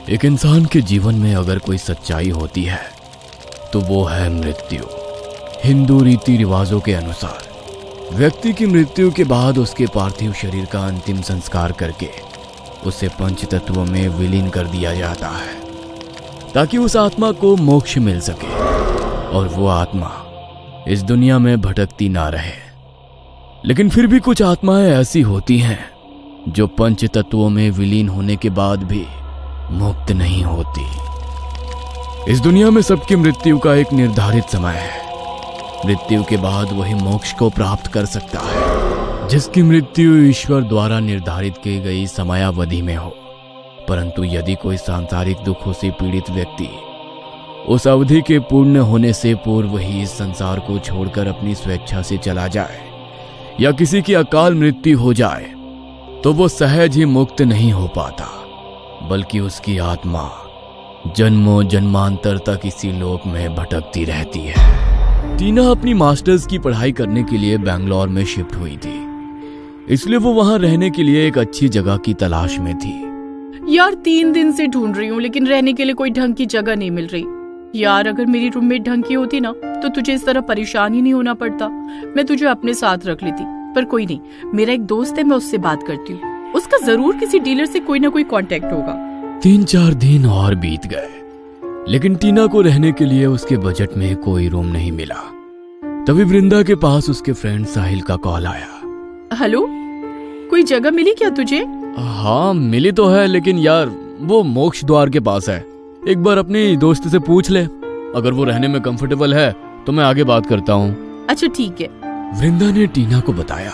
एक इंसान के जीवन में अगर कोई सच्चाई होती है तो वो है मृत्यु। हिंदू रीति रिवाजों के अनुसार व्यक्ति की मृत्यु के बाद उसके पार्थिव शरीर का अंतिम संस्कार करके उसे पंच तत्वों में विलीन कर दिया जाता है ताकि उस आत्मा को मोक्ष मिल सके और वो आत्मा इस दुनिया में भटकती ना रहे। लेकिन फिर भी कुछ आत्माएं ऐसी होती हैं जो पंच तत्वों में विलीन होने के बाद भी मुक्त नहीं होती। इस दुनिया में सबकी मृत्यु का एक निर्धारित समय है। मृत्यु के बाद वही मोक्ष को प्राप्त कर सकता है जिसकी मृत्यु ईश्वर द्वारा निर्धारित की गई समयावधि में हो। परंतु यदि कोई सांसारिक दुखों से पीड़ित व्यक्ति उस अवधि के पूर्ण होने से पूर्व ही इस संसार को छोड़कर अपनी स्वेच्छा से चला जाए या किसी की अकाल मृत्यु हो जाए तो वो सहज ही मुक्त नहीं हो पाता, बल्कि उसकी आत्मा जन्मों जन्मांतर तक इसी लोक में भटकती रहती है। टीना अपनी मास्टर्स की पढ़ाई करने के लिए बैंगलोर में शिफ्ट हुई थी, इसलिए वो वहां रहने के लिए एक अच्छी जगह की तलाश में थी। यार 3 दिन से ढूंढ रही हूँ लेकिन रहने के लिए कोई ढंग की जगह नहीं मिल रही। यार अगर मेरी रूममेट ढंग की होती ना तो तुझे इस तरह परेशान ही नहीं होना पड़ता। मैं तुझे अपने साथ रख लेती, पर कोई नहीं, मेरा एक दोस्त है, मैं उससे बात करती हूँ। उसका जरूर किसी डीलर से कोई ना कोई कांटेक्ट होगा। 3-4 दिन और बीत गए लेकिन टीना को रहने के लिए उसके बजट में कोई रूम नहीं मिला। तभी वृंदा के पास उसके फ्रेंड साहिल का कॉल आया। हेलो, कोई जगह मिली क्या तुझे? हाँ मिली तो है, लेकिन यार वो मोक्ष द्वार के पास है। एक बार अपनी दोस्त से पूछ ले, अगर वो रहने में कंफर्टेबल है तो मैं आगे बात करता हूँ। अच्छा ठीक है। वृंदा ने टीना को बताया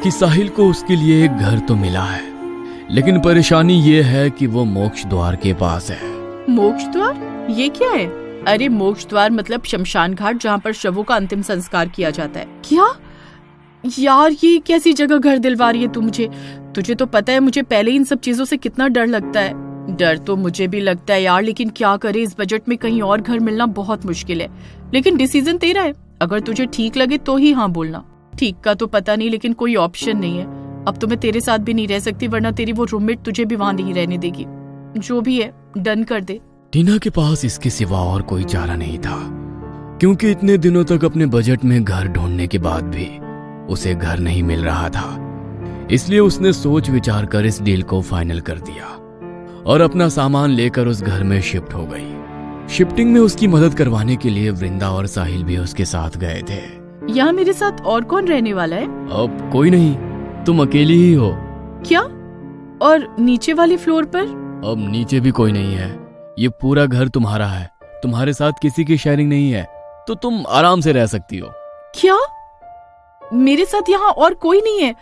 कि साहिल को उसके लिए एक घर तो मिला है, लेकिन परेशानी ये है कि वो मोक्ष द्वार के पास है। मोक्ष द्वार? ये क्या है? अरे मोक्ष द्वार मतलब शमशान घाट जहाँ पर शवों का अंतिम संस्कार किया जाता है। क्या यार, ये कैसी जगह घर दिलवा रही है तू मुझे? तुझे तो पता है मुझे पहले इन सब चीजों से कितना डर लगता है। डर तो मुझे भी लगता है यार, लेकिन क्या करे, इस बजट में कहीं और घर मिलना बहुत मुश्किल है। लेकिन डिसीजन तेरा है, अगर तुझे ठीक लगे तो ही हाँ बोलना। ठीक का तो पता नहीं, लेकिन कोई ऑप्शन नहीं है। अब तो मैं तेरे साथ भी नहीं रह सकती, वरना तेरी वो रूममेट तुझे भी वहां नहीं रहने देगी। जो भी है डन कर दे। टीना के पास इसके सिवा और कोई चारा नहीं था, क्योंकि इतने दिनों तक अपने बजट में घर ढूंढने के बाद भी उसे घर नहीं मिल रहा था। इसलिए उसने सोच विचार कर इस डील को फाइनल कर दिया और अपना सामान लेकर उस घर में शिफ्ट हो गई। शिफ्टिंग में उसकी मदद करवाने के लिए वृंदा और साहिल भी उसके साथ गए थे। यहाँ मेरे साथ और कौन रहने वाला है? अब कोई नहीं, तुम अकेली ही हो। क्या? और नीचे वाले फ्लोर पर? अब नीचे भी कोई नहीं है, ये पूरा घर तुम्हारा है। तुम्हारे साथ किसी की शेयरिंग नहीं है, तो तुम आराम से रह सकती हो। क्या? मेरे साथ यहाँ और कोई नहीं है?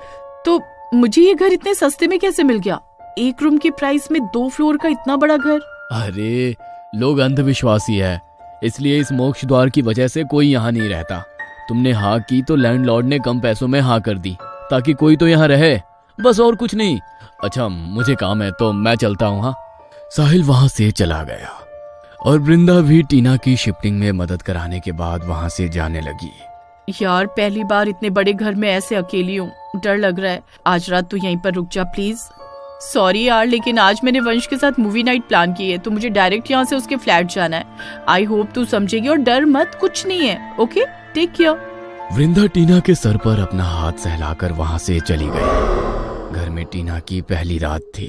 तो मुझे ये घर इतने सस्ते में कैसे मिल गया? एक रूम के प्राइस में 2 फ्लोर का इतना बड़ा घर। अरे लोग अंधविश्वासी है, इसलिए इस मोक्ष द्वार की वजह से कोई यहाँ नहीं रहता। तुमने हाँ की तो लैंडलॉर्ड ने कम पैसों में हाँ कर दी ताकि कोई तो यहाँ रहे, बस और कुछ नहीं। अच्छा मुझे काम है तो मैं चलता हूँ। हाँ। साहिल वहां से चला गया और वृंदा भी टीना की शिफ्टिंग में मदद कराने के बाद वहां से जाने लगी। यार पहली बार इतने बड़े घर में ऐसे अकेली हूँ, डर लग रहा है। आज रात तू यहीं पर रुक जा प्लीज। सॉरी यार, लेकिन आज मैंने वंश के साथ मूवी नाइट प्लान की है, तो मुझे डायरेक्ट यहाँ से उसके फ्लैट जाना है। आई होप तू समझेगी, और डर मत, कुछ नहीं है। Okay take care. Vrinda Tina के सर पर अपना हाथ सहलाकर वहां से चली गई। घर में टीना की पहली रात थी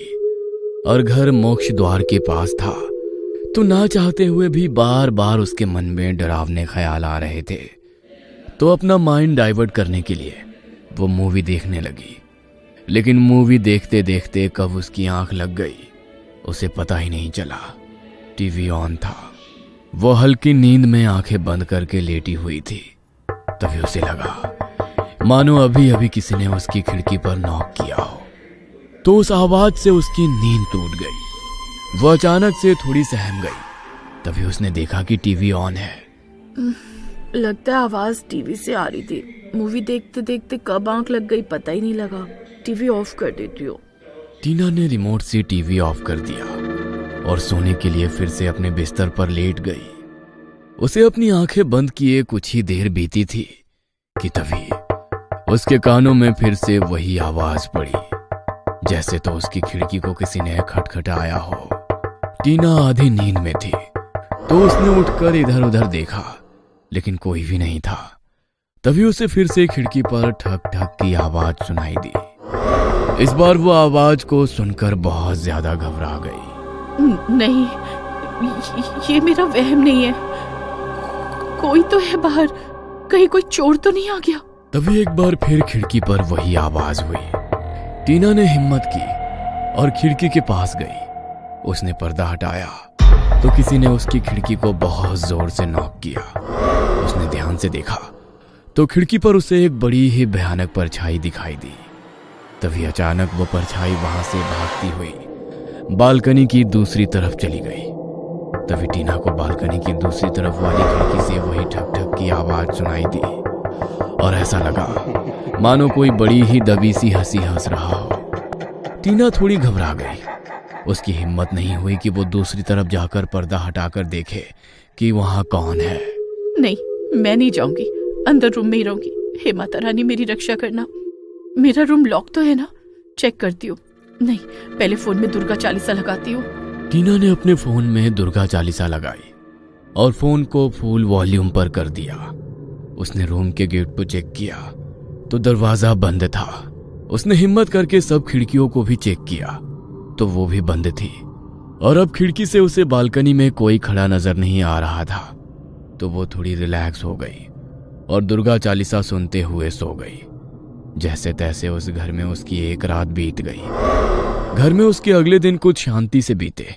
और घर मोक्ष द्वार के पास था, तो ना चाहते हुए भी बार बार उसके मन में डरावने ख्याल आ रहे थे। तो अपना माइंड डाइवर्ट करने के लिए वो मूवी देखने लगी, लेकिन मूवी देखते देखते कब उसकी आंख लग गई उसे पता ही नहीं चला। टीवी ऑन था, वो हल्की नींद में आंखें बंद करके लेटी हुई थी। तभी उसे लगा मानो अभी अभी किसी ने उसकी खिड़की पर नॉक किया हो। तो उस आवाज से उसकी नींद टूट गई। वो अचानक से थोड़ी सहम गई। तभी उसने देखा कि टीवी ऑन है। लगता है आवाज टीवी से आ रही थी। मूवी देखते देखते कब आंख लग गई पता ही नहीं लगा। टीवी ऑफ कर देती हूँ। टीना ने रिमोट से टीवी ऑफ कर दिया और सोने के लिए फिर से अपने बिस्तर पर लेट गई। उसे अपनी आंखें बंद किए कुछ ही देर बीती थी कि तभी उसके कानों में फिर से वही आवाज पड़ी जैसे तो उसकी खिड़की को किसी ने खटखटाया हो। टीना आधी नींद में थी तो उसने उठकर इधर उधर देखा, लेकिन कोई भी नहीं था। तभी उसे फिर से खिड़की पर ठक ठक की आवाज सुनाई दी। इस बार वो आवाज को सुनकर बहुत ज्यादा घबरा गई। नहीं, ये मेरा वहम नहीं है, कोई तो है बाहर, कहीं कोई चोर तो नहीं आ गया। तभी एक बार फिर खिड़की पर वही आवाज हुई। टीना ने हिम्मत की और खिड़की के पास गई। उसने पर्दा हटाया तो किसी ने उसकी खिड़की को बहुत जोर से नॉक किया। उसने ध्यान से देखा तो खिड़की पर उसे एक बड़ी ही भयानक परछाई दिखाई दी। तभी अचानक वो परछाई वहां से भागती हुई बालकनी की दूसरी तरफ चली गई। तभी टीना को बालकनी की दूसरी तरफ वाली खिड़की से वही ठक ठक की आवाज सुनाई दी और ऐसा लगा मानो कोई बड़ी ही दबी सी हंसी हंस रहा हो। टीना थोड़ी घबरा गई। उसकी हिम्मत नहीं हुई कि वो दूसरी तरफ जाकर पर्दा हटाकर देखे कि वहां कौन है। नहीं, मैं नहीं जाऊंगी, अंदर रूम में ही रहूंगी। हे माता रानी, मेरी रक्षा करना। मेरा रूम लॉक तो है ना? चेक करती हूँ। नहीं, पहले फोन में दुर्गा चालीसा लगाती हूँ। टीना ने अपने फोन में दुर्गा चालीसा लगाई और फोन को फुल वॉल्यूम पर कर दिया। उसने रूम के गेट को चेक किया तो दरवाजा बंद था। उसने हिम्मत करके सब खिड़कियों को भी चेक किया तो वो भी बंद थी और अब खिड़की से उसे बालकनी में कोई खड़ा नजर नहीं आ रहा था। तो वो थोड़ी रिलैक्स हो गई और दुर्गा चालीसा सुनते हुए सो गई। जैसे तैसे उस घर में उसकी एक रात बीत गई। घर में उसके अगले दिन कुछ शांति से बीते,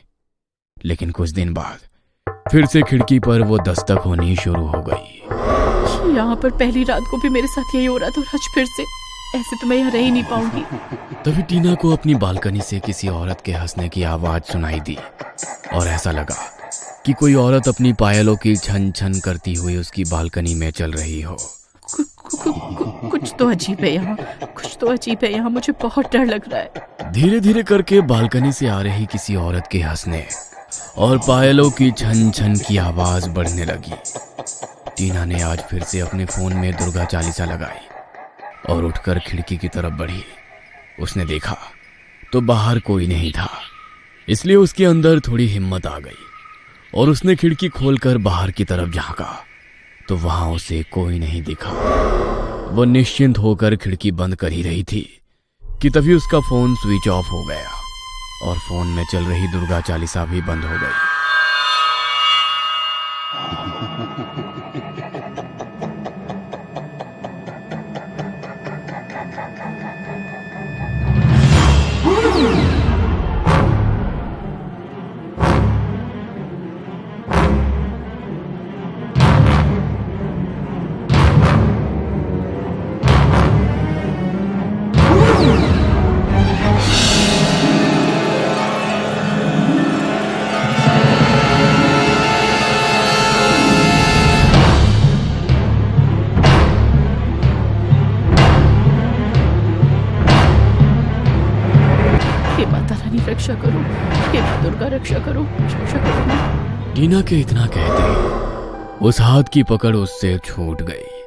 लेकिन कुछ दिन बाद फिर से खिड़की पर वो दस्तक होनी शुरू हो गई। यहाँ पर पहली रात को भी मेरे साथ यही हो रहा था और आज फिर से। ऐसे तो मैं यहाँ रह ही नहीं पाऊंगी। तभी टीना को अपनी बालकनी से किसी औरत के हंसने की आवाज सुनाई दी और ऐसा लगा कि कोई औरत अपनी पायलों की छन छन करती हुई उसकी बालकनी में चल रही हो। कुछ तो अजीब है यहाँ, कुछ तो अजीब है यहाँ, मुझे बहुत डर लग रहा है। धीरे धीरे करके बालकनी से आ रही किसी औरत के हंसने और पायलों की छन छन की आवाज बढ़ने लगी। टीना ने आज फिर से अपने फोन में दुर्गा चालीसा लगाई और उठकर खिड़की की तरफ बढ़ी। उसने देखा तो बाहर कोई नहीं था, इसलिए उसके अंदर थोड़ी हिम्मत आ गई और उसने खिड़की खोलकर बाहर की तरफ झांका तो वहां उसे कोई नहीं दिखा। वो निश्चिंत होकर खिड़की बंद कर ही रही थी कि तभी उसका फोन स्विच ऑफ हो गया और फोन में चल रही दुर्गा चालीसा भी बंद हो गई। रक्षा करो, हे मां दुर्गा रक्षा करो, रक्षा करो। टीना के इतना कहते ही उस हाथ की पकड़ उससे छूट गई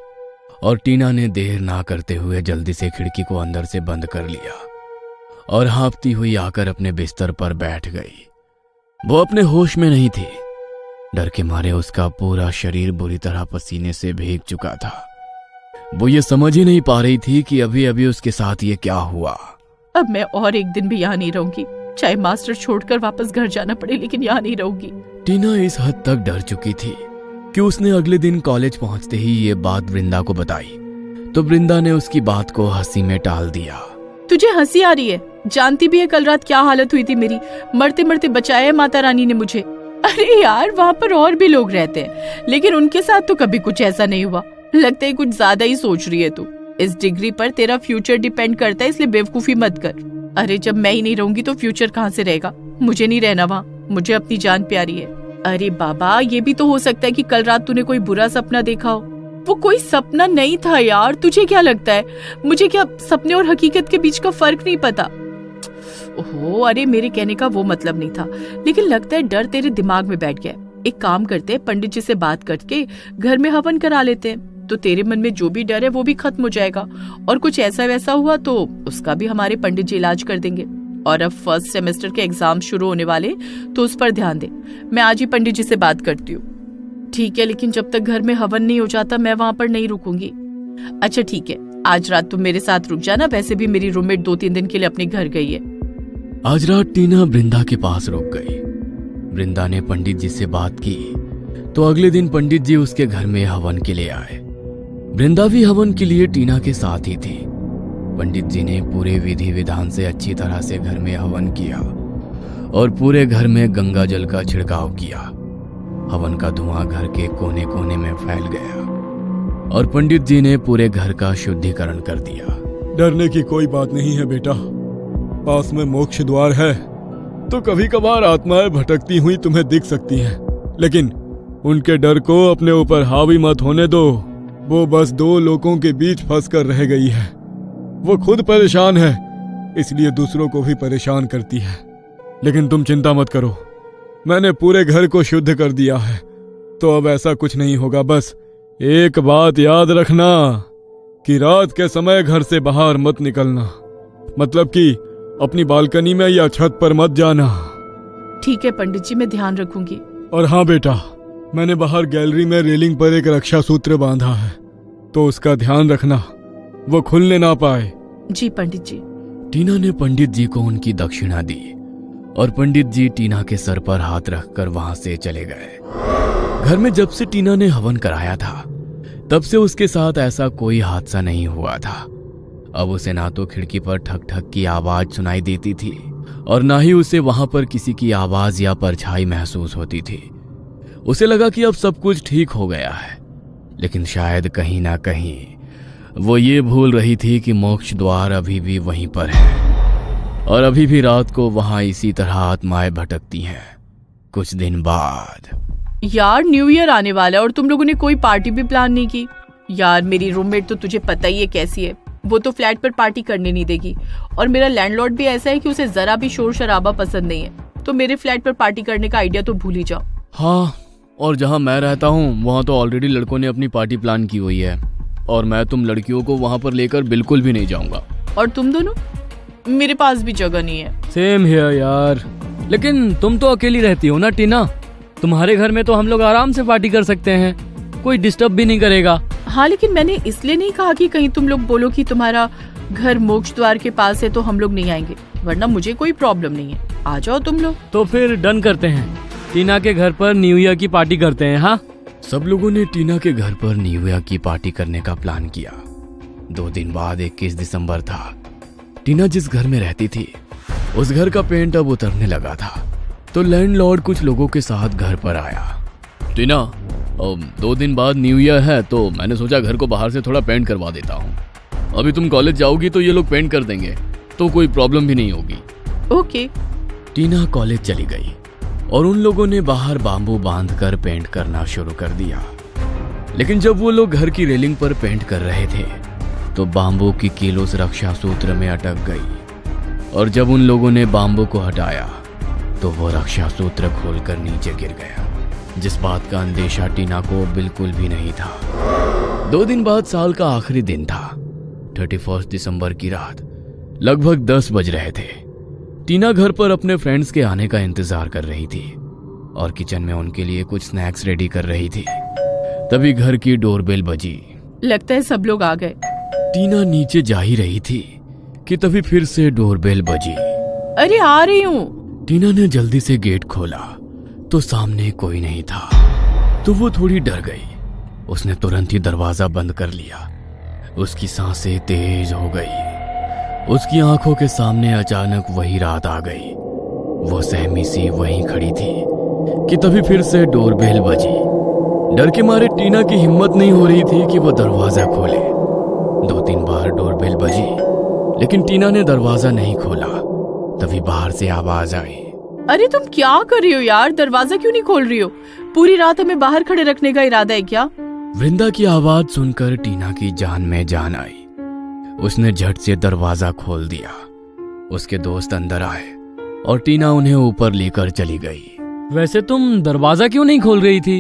और टीना ने देर ना करते हुए जल्दी से खिड़की को अंदर से बंद कर लिया और हाँफती हुई आकर अपने बिस्तर पर बैठ गई। वो अपने होश में नहीं थी। डर के मारे उसका पूरा शरीर बुरी तरह पसीने से भीग चुका था। वो ये समझ ही नहीं पा रही थी कि अभी अभी उसके साथ ये क्या हुआ। अब मैं और एक दिन भी यहाँ नहीं रहूंगी, चाहे मास्टर छोड़कर वापस घर जाना पड़े, लेकिन यहाँ नहीं रहूंगी। टीना इस हद तक डर चुकी थी कि उसने अगले दिन कॉलेज पहुंचते ही ये बात वृंदा को बताई तो वृंदा ने उसकी बात को हंसी में टाल दिया। तुझे हंसी आ रही है? जानती भी है कल रात क्या हालत हुई थी मेरी। मरते मरते बचाया माता रानी ने मुझे। अरे यार, वहाँ पर और भी लोग रहते हैं, लेकिन उनके साथ तो कभी कुछ ऐसा नहीं हुआ। लगता है कुछ ज्यादा ही सोच रही है तू। इस डिग्री पर तेरा फ्यूचर डिपेंड करता है, इसलिए बेवकूफी मत कर। अरे जब मैं ही नहीं रहूंगी तो फ्यूचर कहाँ से रहेगा? मुझे नहीं रहना वहाँ, मुझे अपनी जान प्यारी है। अरे बाबा, ये भी तो हो सकता है कि कल रात तूने कोई बुरा सपना देखा हो। वो कोई सपना नहीं था यार, तुझे क्या लगता है? मुझे क्या सपने और हकीकत के बीच का फर्क नहीं पता? ओहो, अरे मेरे कहने का वो मतलब नहीं था, लेकिन लगता है डर तेरे दिमाग में बैठ गया। एक काम करते हैं, पंडित जी से बात करके घर में हवन करा लेते हैं, तो तेरे मन में जो भी डर है वो भी खत्म हो जाएगा। और कुछ ऐसा वैसा हुआ तो उसका भी हमारे पंडित जी इलाज कर देंगे। और अब फर्स्ट सेमेस्टर के एग्जाम शुरू होने वाले, तो उस पर ध्यान दे। मैं आज ही पंडित जी से बात करती हूँ। ठीक है, लेकिन जब तक घर में हवन नहीं हो जाता मैं वहां पर नहीं रुकूंगी। अच्छा ठीक है, आज रात तुम मेरे साथ रुक जाना। वैसे भी मेरी रूममेट 2-3 दिन के लिए अपने घर गई है। आज रात टीना वृंदा के पास रुक गई। वृंदा ने पंडित जी से बात की तो अगले दिन पंडित जी उसके घर में हवन के लिए आए। वृंदा भी हवन के लिए टीना के साथ ही थी। पंडित जी ने पूरे विधि विधान से अच्छी तरह से घर में हवन किया और पूरे घर में गंगा जल का छिड़काव किया। हवन का धुआं घर के कोने कोने में फैल गया और पंडित जी ने पूरे घर का शुद्धिकरण कर दिया। डरने की कोई बात नहीं है बेटा, पास में मोक्ष द्वार है, तो कभी कभार आत्माएं भटकती हुई तुम्हें दिख सकती हैं, लेकिन उनके डर को अपने ऊपर हावी मत होने दो। वो बस 2 लोगों के बीच फंस कर रह गई है। वो खुद परेशान है, इसलिए दूसरों को भी परेशान करती है। लेकिन तुम चिंता मत करो, मैंने पूरे घर को शुद्ध कर दिया है, तो अब ऐसा कुछ नहीं होगा। बस एक बात याद रखना कि रात के समय घर से बाहर मत निकलना, मतलब कि अपनी बालकनी में या छत पर मत जाना। ठीक है पंडित जी, मैं ध्यान रखूंगी। और हाँ बेटा, मैंने बाहर गैलरी में रेलिंग पर एक रक्षा सूत्र बांधा है, तो उसका ध्यान रखना, वो खुलने ना पाए। जी पंडित जी। टीना ने पंडित जी को उनकी दक्षिणा दी और पंडित जी टीना के सर पर हाथ रखकर वहां से चले गए। घर में जब से टीना ने हवन कराया था तब से उसके साथ ऐसा कोई हादसा नहीं हुआ था। अब उसे ना तो खिड़की पर ठक ठक की आवाज सुनाई देती थी और ना ही उसे वहां पर किसी की आवाज या परछाई महसूस होती थी। उसे लगा कि अब सब कुछ ठीक हो गया है, लेकिन शायद कहीं ना कहीं वो ये भूल रही थी कि मोक्ष द्वार अभी भी वहीं पर है और अभी भी रात को वहां इसी तरह आत्माएं भटकती हैं। कुछ दिन बाद यार न्यू ईयर आने वाला है और तुम लोगों ने कोई पार्टी भी प्लान नहीं की। यार मेरी रूममेट तो तुझे पता ही है कैसी है, वो तो फ्लैट पर पार्टी करने नहीं देगी। और मेरा लैंडलॉर्ड भी ऐसा है कि उसे जरा भी शोर शराबा पसंद नहीं है, तो मेरे फ्लैट पर पार्टी करने का आइडिया तो भूल ही जाओ। हाँ, और जहां मैं रहता हूं वहां तो ऑलरेडी लड़कों ने अपनी पार्टी प्लान की हुई है और मैं तुम लड़कियों को वहां पर लेकर बिल्कुल भी नहीं जाऊंगा। और तुम दोनों? मेरे पास भी जगह नहीं है। सेम हियर यार, लेकिन तुम तो अकेली रहती हो ना टीना, तुम्हारे घर में तो हम लोग आराम से पार्टी कर सकते हैं, कोई डिस्टर्ब भी नहीं करेगा। हाँ, लेकिन मैंने इसलिए नहीं कहा कि कहीं तुम लोग बोलो कि तुम्हारा घर मोक्ष द्वार के पास है तो हम लोग नहीं आएंगे, वरना मुझे कोई प्रॉब्लम नहीं है, आ जाओ तुम लोग। तो फिर डन करते हैं, टीना के घर पर न्यू ईयर की पार्टी करते हैं। हाँ, सब लोगों ने टीना के घर पर न्यू ईयर की पार्टी करने का प्लान किया। 2 दिन बाद 21 दिसंबर था। टीना जिस घर में रहती थी उस घर का पेंट अब उतरने लगा था, तो लैंडलॉर्ड कुछ लोगों के साथ घर पर आया। टीना, 2 दिन बाद न्यू ईयर है तो मैंने सोचा घर को बाहर से थोड़ा पेंट करवा देता हूँ। अभी तुम कॉलेज जाओगी तो ये लोग पेंट कर देंगे, तो कोई प्रॉब्लम भी नहीं होगी। ओके। टीना कॉलेज चली गई और उन लोगों ने बाहर बांबू बांधकर पेंट करना शुरू कर दिया। लेकिन जब वो लोग घर की रेलिंग पर पेंट कर रहे थे तो बांबू की कील उस रक्षा सूत्र में अटक गई और जब उन लोगों ने बांबू को हटाया तो वो रक्षा सूत्र खोलकर नीचे गिर गया, जिस बात का अंदेशा टीना को बिल्कुल भी नहीं था। 2 दिन बाद साल का आखिरी दिन था, 31 दिसंबर की रात। लगभग 10 बज रहे थे। टीना घर पर अपने फ्रेंड्स के आने का इंतजार कर रही थी और किचन में उनके लिए कुछ स्नैक्स रेडी कर रही थी। तभी घर की डोरबेल बजी। लगता है सब लोग आ गए। टीना नीचे जा ही रही थी कि तभी फिर से डोरबेल बजी। अरे आ रही हूँ। टीना ने जल्दी से गेट खोला तो सामने कोई नहीं था, तो वो थोड़ी डर गई। उसने तुरंत ही दरवाजा बंद कर लिया। उसकी सांसें तेज हो गई। उसकी आंखों के सामने अचानक वही रात आ गई। वो सहमी सी वहीं खड़ी थी कि तभी फिर से डोरबेल बजी। डर के मारे टीना की हिम्मत नहीं हो रही थी कि वो दरवाजा खोले। 2-3 बार डोरबेल बजी, लेकिन टीना ने दरवाजा नहीं खोला। तभी बाहर से आवाज आई। अरे तुम क्या कर रही हो यार, दरवाजा क्यों नहीं खोल रही हो? पूरी रात हमें बाहर खड़े रखने का इरादा है क्या? वृंदा की आवाज सुनकर टीना की जान में जान आई। उसने झट से दरवाजा खोल दिया। उसके दोस्त अंदर आए और टीना उन्हें ऊपर लेकर चली गई। वैसे तुम दरवाजा क्यों नहीं खोल रही थी?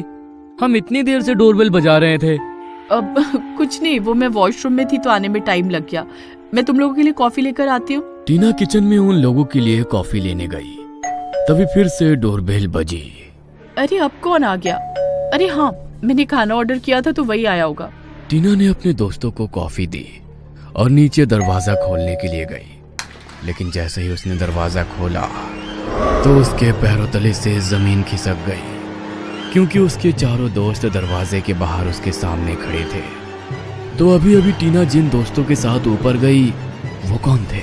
हम इतनी देर से डोरबेल बजा रहे थे। अब कुछ नहीं, वो मैं वॉशरूम में थी तो आने में टाइम लग गया। मैं तुम लोगों के लिए कॉफी लेकर आती हूँ। टीना किचन में उन लोगों के लिए कॉफी लेने गई। तभी फिर से डोरबेल बजी। अरे अब कौन आ गया? अरे हाँ, मैंने खाना ऑर्डर किया था तो वही आया होगा। टीना ने अपने दोस्तों को कॉफी दी और नीचे दरवाजा खोलने के लिए गई। लेकिन जैसे ही उसने दरवाजा खोला तो उसके पैरों तले से जमीन खिसक गई, क्योंकि उसके चारों दोस्त दरवाजे के बाहर उसके सामने खड़े थे। तो अभी अभी टीना जिन दोस्तों के साथ ऊपर गई वो कौन थे?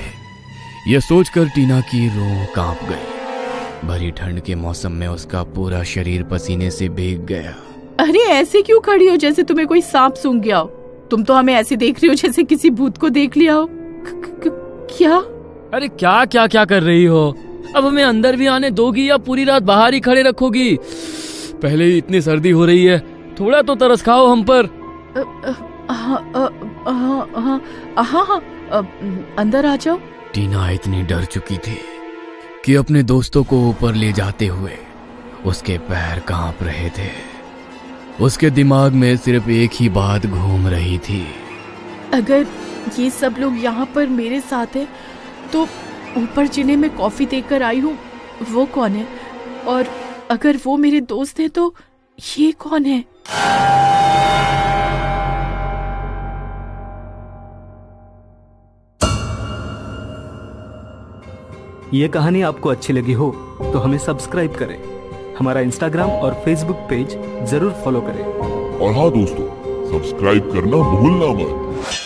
यह सोचकर टीना की रूह कांप गई। भरी ठंड के मौसम में उसका पूरा शरीर पसीने से भीग गया। अरे ऐसे क्यों खड़ी हो जैसे तुम्हें कोई सांप सूंघ गया हो? तुम तो हमें ऐसे देख रही हो जैसे किसी भूत को देख लिया हो। क्या? अरे क्या क्या क्या कर रही हो? अब हमें अंदर भी आने दोगी या पूरी रात बाहर ही खड़े रखोगी? पहले ही इतनी सर्दी हो रही है, थोड़ा तो तरस खाओ हम पर। हाँ, अंदर आ जाओ। टीना इतनी डर चुकी थी कि अपने दोस्तों को ऊपर ले जाते हुए उसके पैर कांप रहे थे। उसके दिमाग में सिर्फ एक ही बात घूम रही थी, अगर ये सब लोग यहाँ पर मेरे साथ हैं तो ऊपर जिन्हें मैं कॉफी देकर आई हूँ वो कौन है? और अगर वो मेरे दोस्त हैं तो ये कौन है? ये कहानी आपको अच्छी लगी हो तो हमें सब्सक्राइब करें, हमारा इंस्टाग्राम और फेसबुक पेज जरूर फॉलो करें। और हाँ दोस्तों, सब्सक्राइब करना भूलना मत।